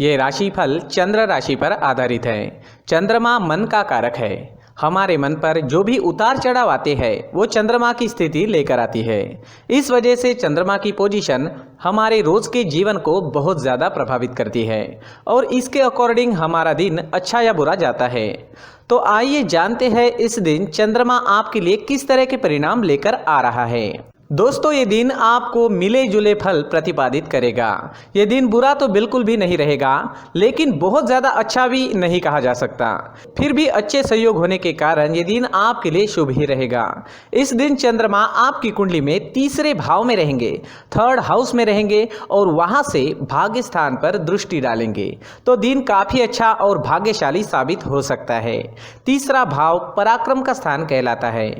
ये राशिफल चंद्र राशि पर आधारित है। चंद्रमा मन का कारक है। हमारे मन पर जो भी उतार चढ़ाव आते हैं वो चंद्रमा की स्थिति लेकर आती है। इस वजह से चंद्रमा की पोजीशन हमारे रोज के जीवन को बहुत ज़्यादा प्रभावित करती है और इसके अकॉर्डिंग हमारा दिन अच्छा या बुरा जाता है। तो आइए जानते हैं इस दिन चंद्रमा आपके लिए किस तरह के परिणाम लेकर आ रहा है। दोस्तों, ये दिन आपको मिले जुले फल प्रतिपादित करेगा। ये दिन बुरा तो बिल्कुल भी नहीं रहेगा, लेकिन बहुत ज़्यादा अच्छा भी नहीं कहा जा सकता। फिर भी अच्छे सहयोग होने के कारण ये दिन आपके लिए शुभ ही रहेगा। इस दिन चंद्रमा आपकी कुंडली में तीसरे भाव में रहेंगे, थर्ड हाउस में रहेंगे और वहाँ से भाग्य स्थान पर दृष्टि डालेंगे। तो दिन काफ़ी अच्छा और भाग्यशाली साबित हो सकता है। तीसरा भाव पराक्रम का स्थान कहलाता है।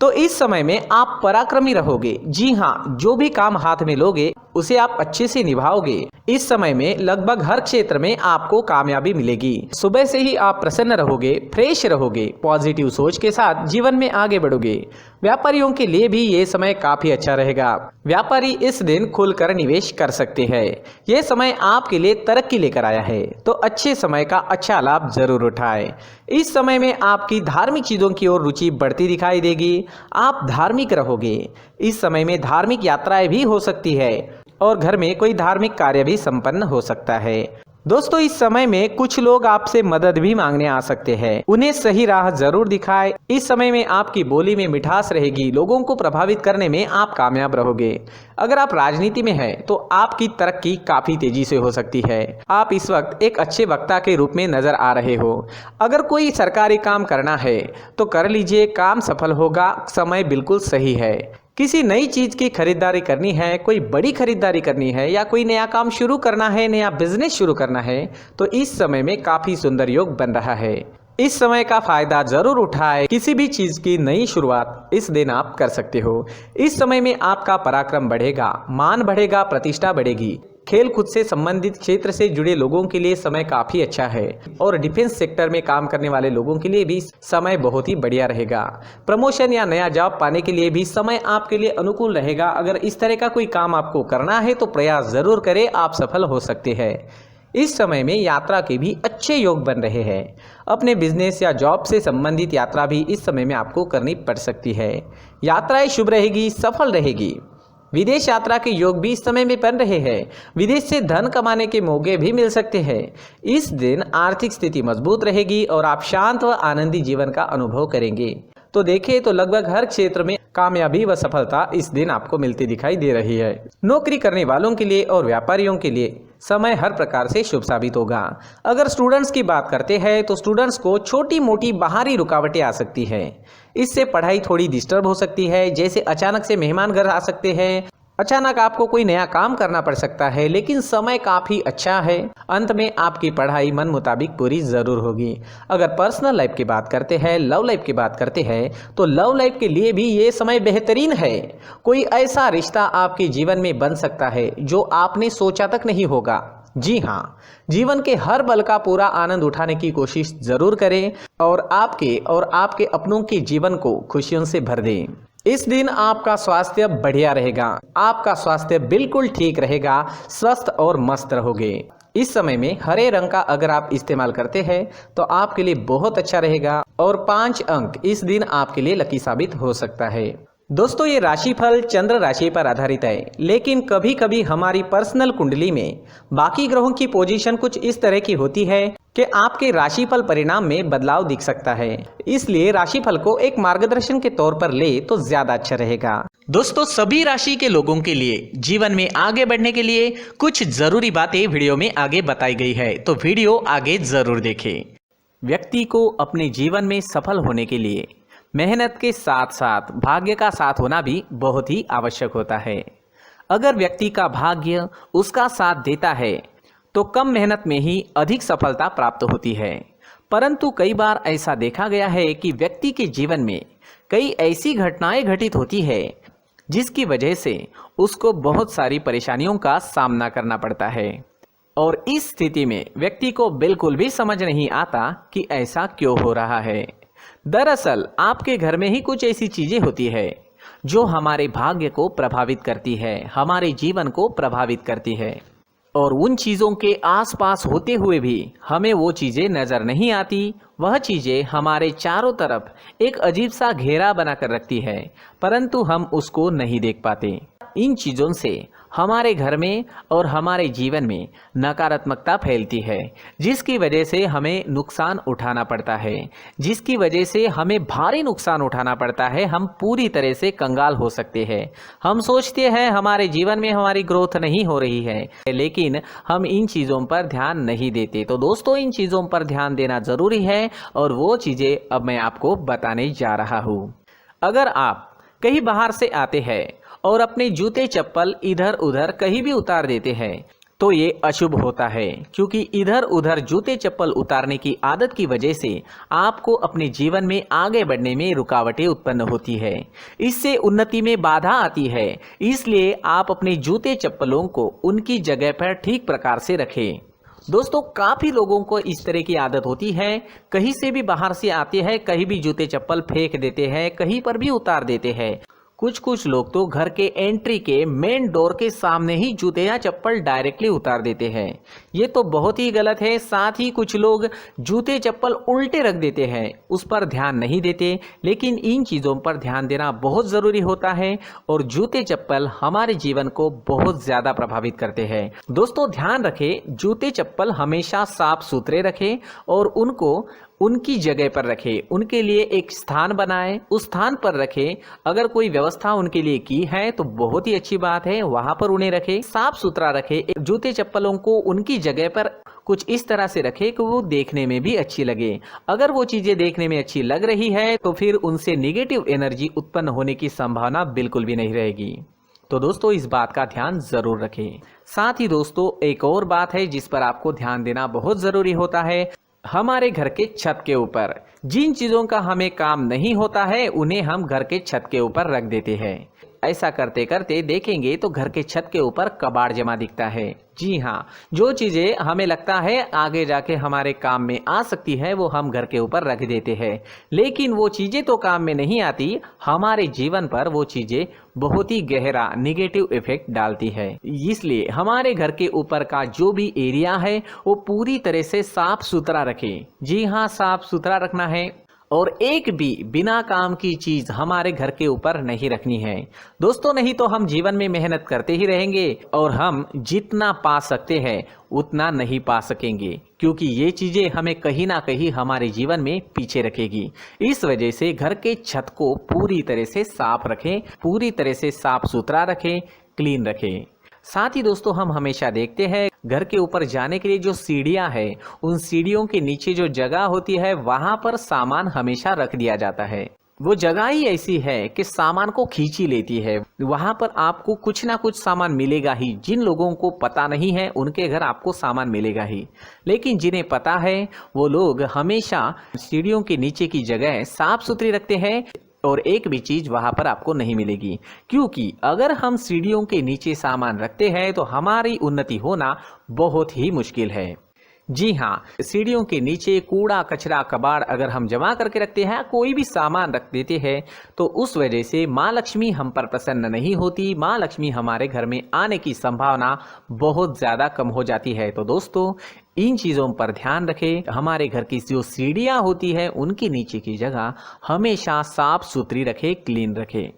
तो इस समय में आप पराक्रमी रहोगे। जी हाँ, जो भी काम हाथ में लोगे उसे आप अच्छे से निभाओगे। इस समय में लगभग हर क्षेत्र में आपको कामयाबी मिलेगी। सुबह से ही आप प्रसन्न रहोगे, फ्रेश रहोगे, पॉजिटिव सोच के साथ जीवन में आगे बढ़ोगे। व्यापारियों के लिए भी ये समय काफी अच्छा रहेगा। व्यापारी इस दिन खुलकर निवेश कर सकते हैं। ये समय आपके लिए तरक्की लेकर आया है, तो अच्छे समय का अच्छा लाभ जरूर उठाएं। इस समय में आपकी धार्मिक चीजों की ओर रुचि बढ़ती दिखाई देगी। आप धार्मिक रहोगे। इस समय में धार्मिक यात्राएं भी हो सकती है और घर में कोई धार्मिक कार्य भी संपन्न हो सकता है। दोस्तों, इस समय में कुछ लोग आपसे मदद भी मांगने आ सकते हैं। उन्हें सही राह जरूर दिखाएं। इस समय में आपकी बोली में मिठास रहेगी। लोगों को प्रभावित करने में आप कामयाब रहोगे। अगर आप राजनीति में हैं तो आपकी तरक्की काफी तेजी से हो सकती है। आप इस वक्त एक अच्छे वक्ता के रूप में नजर आ रहे हो। अगर कोई सरकारी काम करना है तो कर लीजिए, काम सफल होगा। समय बिल्कुल सही है। किसी नई चीज की खरीदारी करनी है, कोई बड़ी खरीदारी करनी है या कोई नया काम शुरू करना है, नया बिजनेस शुरू करना है, तो इस समय में काफी सुंदर योग बन रहा है। इस समय का फायदा जरूर उठाएं। किसी भी चीज की नई शुरुआत इस दिन आप कर सकते हो। इस समय में आपका पराक्रम बढ़ेगा, मान बढ़ेगा, प्रतिष्ठा बढ़ेगी। खेल कूद से संबंधित क्षेत्र से जुड़े लोगों के लिए समय काफी अच्छा है और डिफेंस सेक्टर में काम करने वाले लोगों के लिए भी समय बहुत ही बढ़िया रहेगा। प्रमोशन या नया जॉब पाने के लिए भी समय आपके लिए अनुकूल रहेगा। अगर इस तरह का कोई काम आपको करना है तो प्रयास जरूर करें, आप सफल हो सकते हैं। इस समय में यात्रा के भी अच्छे योग बन रहे हैं। अपने बिजनेस या जॉब से संबंधित यात्रा भी इस समय में आपको करनी पड़ सकती है। यात्राएं शुभ रहेगी, सफल रहेगी। विदेश यात्रा के योग भी इस समय में बन रहे हैं। विदेश से धन कमाने के मौके भी मिल सकते हैं। इस दिन आर्थिक स्थिति मजबूत रहेगी और आप शांत व आनंदी जीवन का अनुभव करेंगे। तो देखें तो लगभग हर क्षेत्र में कामयाबी व सफलता इस दिन आपको मिलती दिखाई दे रही है। नौकरी करने वालों के लिए और व्यापारियों के लिए समय हर प्रकार से शुभ साबित होगा। अगर स्टूडेंट्स की बात करते हैं तो स्टूडेंट्स को छोटी मोटी बाहरी रुकावटें आ सकती है। इससे पढ़ाई थोड़ी डिस्टर्ब हो सकती है। जैसे अचानक से मेहमान घर आ सकते हैं, अचानक आपको कोई नया काम करना पड़ सकता है, लेकिन समय काफ़ी अच्छा है। अंत में आपकी पढ़ाई मन मुताबिक पूरी ज़रूर होगी। अगर पर्सनल लाइफ की बात करते हैं, लव लाइफ की बात करते हैं, तो लव लाइफ के लिए भी ये समय बेहतरीन है। कोई ऐसा रिश्ता आपके जीवन में बन सकता है जो आपने सोचा तक नहीं होगा। जी हाँ, जीवन के हर पल का पूरा आनंद उठाने की कोशिश ज़रूर करें और आपके अपनों के जीवन को खुशियों से भर दें। इस दिन आपका स्वास्थ्य बढ़िया रहेगा। आपका स्वास्थ्य बिल्कुल ठीक रहेगा, स्वस्थ और मस्त रहोगे। इस समय में हरे रंग का अगर आप इस्तेमाल करते हैं तो आपके लिए बहुत अच्छा रहेगा और 5 अंक इस दिन आपके लिए लकी साबित हो सकता है। दोस्तों, ये राशिफल चंद्र राशि पर आधारित है, लेकिन कभी कभी हमारी पर्सनल कुंडली में बाकी ग्रहों की पोजीशन कुछ इस तरह की होती है कि आपके राशिफल परिणाम में बदलाव दिख सकता है। इसलिए राशिफल को एक मार्गदर्शन के तौर पर ले तो ज्यादा अच्छा रहेगा। दोस्तों, सभी राशि के लोगों के लिए जीवन में आगे बढ़ने के लिए कुछ जरूरी बातें वीडियो में आगे बताई गई है, तो वीडियो आगे जरूर देखें। व्यक्ति को अपने जीवन में सफल होने के लिए मेहनत के साथ साथ भाग्य का साथ होना भी बहुत ही आवश्यक होता है। अगर व्यक्ति का भाग्य उसका साथ देता है तो कम मेहनत में ही अधिक सफलता प्राप्त होती है। परंतु कई बार ऐसा देखा गया है कि व्यक्ति के जीवन में कई ऐसी घटनाएं घटित होती है जिसकी वजह से उसको बहुत सारी परेशानियों का सामना करना पड़ता है और इस स्थिति में व्यक्ति को बिल्कुल भी समझ नहीं आता कि ऐसा क्यों हो रहा है। दरअसल आपके घर में ही कुछ ऐसी चीजें होती है जो हमारे भाग्य को प्रभावित करती है, हमारे जीवन को प्रभावित करती है। और उन चीज़ों के आसपास होते हुए भी हमें वो चीज़ें नज़र नहीं आती। वह चीज़ें हमारे चारों तरफ एक अजीब सा घेरा बनाकर रखती है, परंतु हम उसको नहीं देख पाते। इन चीज़ों से हमारे घर में और हमारे जीवन में नकारात्मकता फैलती है, जिसकी वजह से हमें नुकसान उठाना पड़ता है, जिसकी वजह से हमें भारी नुकसान उठाना पड़ता है। हम पूरी तरह से कंगाल हो सकते हैं। हम सोचते हैं हमारे जीवन में हमारी ग्रोथ नहीं हो रही है, लेकिन हम इन चीज़ों पर ध्यान नहीं देते। तो दोस्तों, इन चीज़ों पर ध्यान देना ज़रूरी है और वो चीज़ें अब मैं आपको बताने जा रहा हूँ। अगर आप कहीं बाहर से आते हैं और अपने जूते चप्पल इधर उधर कहीं भी उतार देते हैं तो ये अशुभ होता है, क्योंकि इधर उधर जूते चप्पल उतारने की आदत की वजह से आपको अपने जीवन में आगे बढ़ने में रुकावटें उत्पन्न होती है। इससे उन्नति में बाधा आती है। इसलिए आप अपने जूते चप्पलों को उनकी जगह पर ठीक प्रकार से रखें। दोस्तों, काफ़ी लोगों को इस तरह की आदत होती है, कहीं से भी बाहर से आते हैं, कहीं भी जूते चप्पल फेंक देते हैं, कहीं पर भी उतार देते हैं। कुछ लोग तो घर के एंट्री के मेन डोर के सामने ही जूते या चप्पल डायरेक्टली उतार देते हैं। ये तो बहुत ही गलत है। साथ ही कुछ लोग जूते चप्पल उल्टे रख देते हैं, उस पर ध्यान नहीं देते। लेकिन इन चीज़ों पर ध्यान देना बहुत ज़रूरी होता है और जूते चप्पल हमारे जीवन को बहुत ज़्यादा प्रभावित करते हैं। दोस्तों, ध्यान रखें, जूते चप्पल हमेशा साफ सुथरे रखें और उनको उनकी जगह पर रखें। उनके लिए एक स्थान बनाएं, उस स्थान पर रखें। अगर कोई व्यवस्था उनके लिए की है तो बहुत ही अच्छी बात है, वहां पर उन्हें रखें, साफ सुथरा रखें। जूते चप्पलों को उनकी जगह पर कुछ इस तरह से रखें कि वो देखने में भी अच्छी लगे। अगर वो चीजें देखने में अच्छी लग रही है तो फिर उनसे निगेटिव एनर्जी उत्पन्न होने की संभावना बिल्कुल भी नहीं रहेगी। तो दोस्तों, इस बात का ध्यान जरूर रखें। साथ ही दोस्तों, एक और बात है जिस पर आपको ध्यान देना बहुत जरूरी होता है। हमारे घर के छत के ऊपर जिन चीज़ों का हमें काम नहीं होता है उन्हें हम घर के छत के ऊपर रख देते हैं। ऐसा करते करते देखेंगे तो घर के छत के ऊपर कबाड़ जमा दिखता है। जी हाँ, जो चीज़ें हमें लगता है आगे जाके हमारे काम में आ सकती है वो हम घर के ऊपर रख देते हैं, लेकिन वो चीज़ें तो काम में नहीं आती। हमारे जीवन पर वो चीज़ें बहुत ही गहरा निगेटिव इफेक्ट डालती है। इसलिए हमारे घर के ऊपर का जो भी एरिया है वो पूरी तरह से साफ सुथरा रखें। जी हाँ, साफ सुथरा रखना है और एक भी बिना काम की चीज हमारे घर के ऊपर नहीं रखनी है। दोस्तों, नहीं तो हम जीवन में मेहनत करते ही रहेंगे और हम जितना पा सकते हैं उतना नहीं पा सकेंगे, क्योंकि ये चीजें हमें कहीं ना कहीं हमारे जीवन में पीछे रखेगी। इस वजह से घर के छत को पूरी तरह से साफ रखें, पूरी तरह से साफ सुथरा रखें, क्लीन रखें। साथ ही दोस्तों, हम हमेशा देखते हैं घर के ऊपर जाने के लिए जो सीढ़ियां है, उन सीढ़ियों के नीचे जो जगह होती है वहां पर सामान हमेशा रख दिया जाता है। वो जगह ही ऐसी है कि सामान को खींची लेती है। वहां पर आपको कुछ ना कुछ सामान मिलेगा ही। जिन लोगों को पता नहीं है उनके घर आपको सामान मिलेगा ही, लेकिन जिन्हें पता है वो लोग हमेशा सीढ़ियों के नीचे की जगह साफ सुथरी रखते हैं और एक भी चीज वहां पर आपको नहीं मिलेगी। क्योंकि अगर हम सीढ़ियों के नीचे सामान रखते हैं तो हमारी उन्नति होना बहुत ही मुश्किल है। जी हाँ, सीढ़ियों के नीचे कूड़ा कचरा कबाड़ अगर हम जमा करके रखते हैं, कोई भी सामान रख देते हैं, तो उस वजह से माँ लक्ष्मी हम पर प्रसन्न नहीं होती। माँ लक्ष्मी हमारे घर में आने की संभावना बहुत ज़्यादा कम हो जाती है। तो दोस्तों, इन चीज़ों पर ध्यान रखें। हमारे घर की जो सीढ़ियाँ होती है उनकी नीचे की जगह हमेशा साफ सुथरी रखें, क्लीन रखें।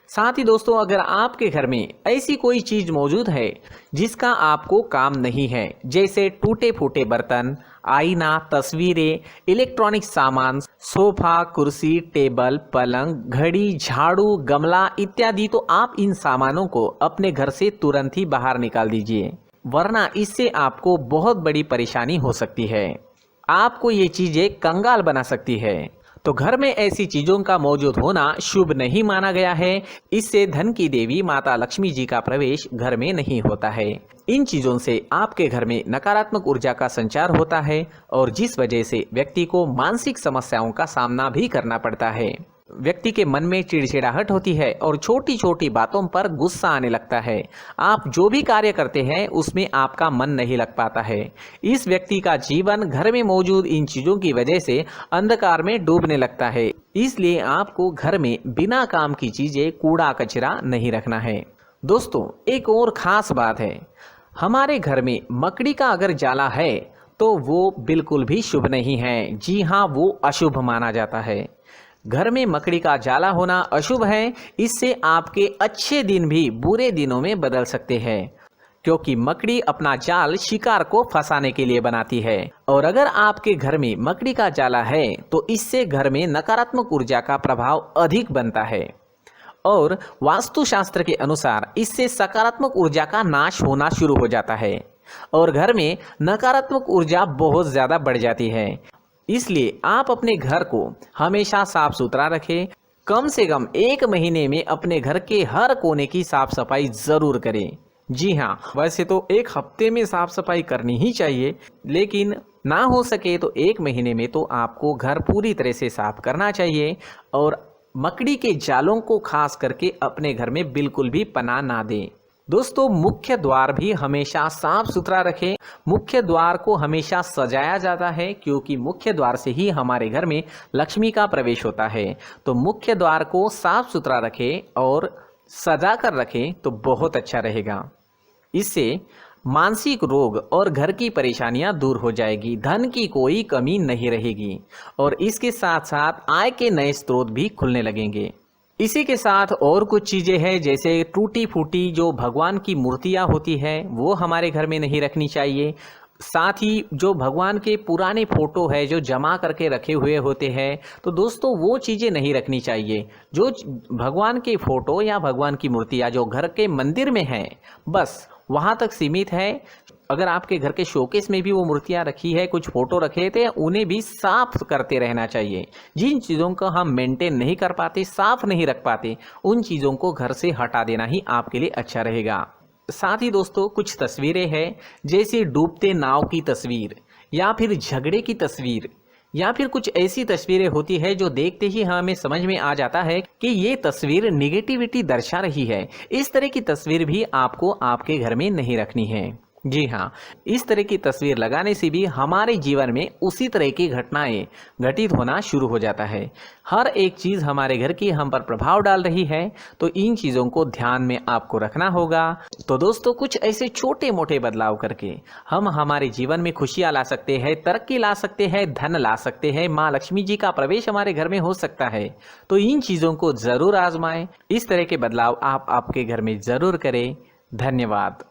साथ ही दोस्तों, अगर आपके घर में ऐसी कोई चीज मौजूद है जिसका आपको काम नहीं है, जैसे टूटे फूटे बर्तन, आईना, तस्वीरें, इलेक्ट्रॉनिक सामान, सोफा, कुर्सी, टेबल, पलंग, घड़ी, झाड़ू, गमला इत्यादि, तो आप इन सामानों को अपने घर से तुरंत ही बाहर निकाल दीजिए, वरना इससे आपको बहुत बड़ी परेशानी हो सकती है। आपको ये चीजें कंगाल बना सकती है। तो घर में ऐसी चीजों का मौजूद होना शुभ नहीं माना गया है। इससे धन की देवी माता लक्ष्मी जी का प्रवेश घर में नहीं होता है। इन चीजों से आपके घर में नकारात्मक ऊर्जा का संचार होता है और जिस वजह से व्यक्ति को मानसिक समस्याओं का सामना भी करना पड़ता है। व्यक्ति के मन में चिड़चिड़ाहट होती है और छोटी छोटी बातों पर गुस्सा आने लगता है। आप जो भी कार्य करते हैं उसमें आपका मन नहीं लग पाता है। इस व्यक्ति का जीवन घर में मौजूद इन चीजों की वजह से अंधकार में डूबने लगता है। इसलिए आपको घर में बिना काम की चीजें, कूड़ा कचरा नहीं रखना है। दोस्तों, एक और खास बात है, हमारे घर में मकड़ी का अगर जाला है तो वो बिल्कुल भी शुभ नहीं है। जी हाँ, वो अशुभ माना जाता है। घर में मकड़ी का जाला होना अशुभ है। इससे आपके अच्छे दिन भी बुरे दिनों में बदल सकते हैं, क्योंकि मकड़ी अपना जाल शिकार को फंसाने के लिए बनाती है। और अगर आपके घर में मकड़ी का जाला है तो इससे घर में नकारात्मक ऊर्जा का प्रभाव अधिक बनता है और वास्तुशास्त्र के अनुसार इससे सकारात्मक ऊर्जा का नाश होना शुरू हो जाता है और घर में नकारात्मक ऊर्जा बहुत ज़्यादा बढ़ जाती है। इसलिए आप अपने घर को हमेशा साफ सुथरा रखें। कम से कम 1 महीने में अपने घर के हर कोने की साफ सफाई ज़रूर करें। जी हाँ, वैसे तो 1 हफ्ते में साफ सफाई करनी ही चाहिए, लेकिन ना हो सके तो 1 महीने में तो आपको घर पूरी तरह से साफ करना चाहिए और मकड़ी के जालों को खास करके अपने घर में बिल्कुल भी पनाह ना दें। दोस्तों, मुख्य द्वार भी हमेशा साफ सुथरा रखें। मुख्य द्वार को हमेशा सजाया जाता है, क्योंकि मुख्य द्वार से ही हमारे घर में लक्ष्मी का प्रवेश होता है। तो मुख्य द्वार को साफ सुथरा रखें और सजा कर रखें तो बहुत अच्छा रहेगा। इससे मानसिक रोग और घर की परेशानियां दूर हो जाएगी, धन की कोई कमी नहीं रहेगी और इसके साथ साथ आय के नए स्रोत भी खुलने लगेंगे। इसी के साथ और कुछ चीज़ें हैं, जैसे टूटी फूटी जो भगवान की मूर्तियां होती है वो हमारे घर में नहीं रखनी चाहिए। साथ ही जो भगवान के पुराने फोटो है जो जमा करके रखे हुए होते हैं, तो दोस्तों वो चीज़ें नहीं रखनी चाहिए। जो भगवान के फोटो या भगवान की मूर्तियाँ जो घर के मंदिर में हैं, बस वहाँ तक सीमित है। अगर आपके घर के शोकेस में भी वो मूर्तियाँ रखी है, कुछ फोटो रखे थे, उन्हें भी साफ करते रहना चाहिए। जिन चीज़ों को हम मेंटेन नहीं कर पाते, साफ नहीं रख पाते, उन चीज़ों को घर से हटा देना ही आपके लिए अच्छा रहेगा। साथ ही दोस्तों, कुछ तस्वीरें हैं, जैसे डूबते नाव की तस्वीर या फिर झगड़े की तस्वीर या फिर कुछ ऐसी तस्वीरें होती है जो देखते ही हमें समझ में आ जाता है कि ये तस्वीर निगेटिविटी दर्शा रही है। इस तरह की तस्वीर भी आपको आपके घर में नहीं रखनी है। जी हाँ, इस तरह की तस्वीर लगाने से भी हमारे जीवन में उसी तरह की घटनाएं घटित होना शुरू हो जाता है। हर एक चीज़ हमारे घर की हम पर प्रभाव डाल रही है, तो इन चीज़ों को ध्यान में आपको रखना होगा। तो दोस्तों, कुछ ऐसे छोटे मोटे बदलाव करके हम हमारे जीवन में खुशियाँ ला सकते हैं, तरक्की ला सकते हैं, धन ला सकते हैं, माँ लक्ष्मी जी का प्रवेश हमारे घर में हो सकता है। तो इन चीज़ों को ज़रूर आजमाएं। इस तरह के बदलाव आप आपके घर में ज़रूर करें। धन्यवाद।